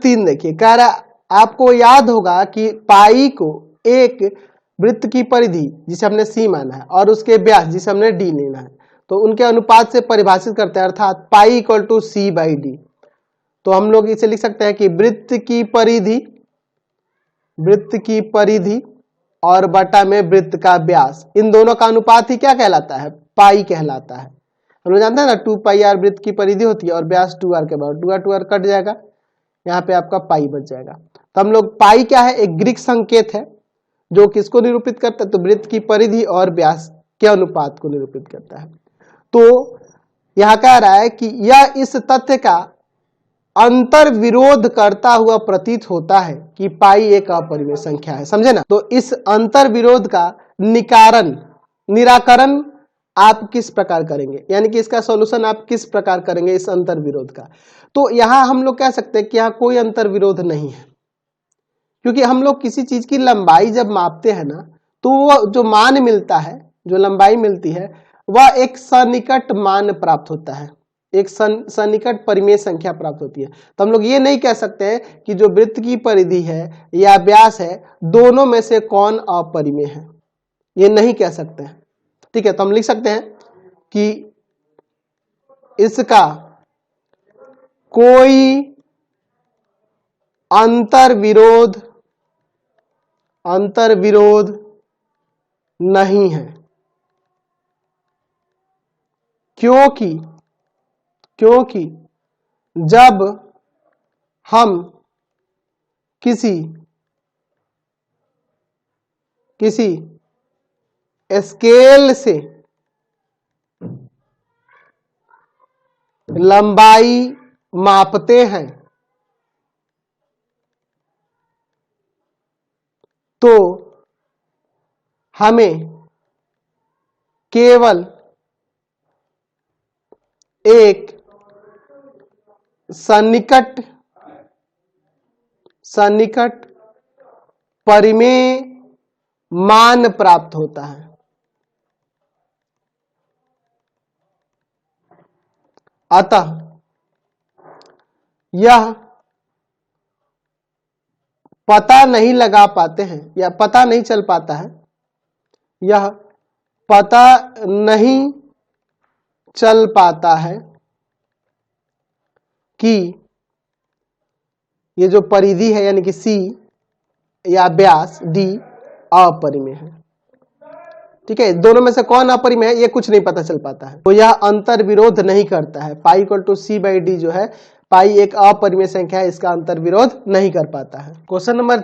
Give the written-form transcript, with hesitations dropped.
3 देखिए, कह रहा आपको याद होगा कि पाई को एक वृत्त की परिधि जिसे हमने सी माना है और उसके व्यास जिसे हमने डी लेना है, तो उनके अनुपात से परिभाषित करते हैं, अर्थात pi equal to C by D. तो हम लोग इसे लिख सकते हैं कि वृत्त की परिधि और बटा में वृत्त का व्यास, इन दोनों का अनुपात ही क्या कहलाता है? पाई कहलाता है। हम लोग जानते हैं ना 2 पाई आर वृत्त की परिधि होती है और व्यास 2r के बराबर, 2r कट जाएगा, यहाँ पे आपका पाई बच जाएगा। तो हम लोग पाई क्या है? एक ग्रीक संकेत है जो किसको निरूपित करता है? तो वृत्त की परिधि और व्यास के अनुपात को निरूपित करता है। तो यह कह रहा है कि यह इस तथ्य का अंतर विरोध करता हुआ प्रतीत होता है कि पाई एक अपरिमेय संख्या है, समझे ना। तो इस अंतर विरोध का निराकरण आप किस प्रकार करेंगे, यानी कि इसका सॉल्यूशन आप किस प्रकार करेंगे इस अंतर विरोध का? तो यहां हम लोग कह सकते हैं कि यहां कोई अंतर विरोध नहीं है, क्योंकि हम लोग किसी चीज की लंबाई जब मापते हैं ना, तो वो जो मान मिलता है, जो लंबाई मिलती है, वह एक सन्निकट मान प्राप्त होता है, एक सन्निकट परिमेय संख्या प्राप्त होती है। तो हम लोग ये नहीं कह सकते हैं कि जो वृत्त की परिधि है या व्यास है, दोनों में से कौन अपरिमेय है, ये नहीं कह सकते हैं। ठीक है, तो हम लिख सकते हैं कि इसका कोई अंतर विरोध नहीं है, क्योंकि जब हम किसी स्केल से लंबाई मापते हैं तो हमें केवल एक सन्निकट परिमेय मान प्राप्त होता है। अतः यह पता नहीं लगा पाते हैं या पता नहीं चल पाता है, यह पता नहीं चल पाता है कि ये जो परिधि है यानी कि सी या व्यास डी अपरिमेय है। ठीक है, दोनों में से कौन अपरिमेय है ये कुछ नहीं पता चल पाता है, तो यह अंतर विरोध नहीं करता है। Pi equal to C by D जो है, पाई एक अपरिमेय संख्या है, इसका अंतर विरोध नहीं कर पाता है। Question number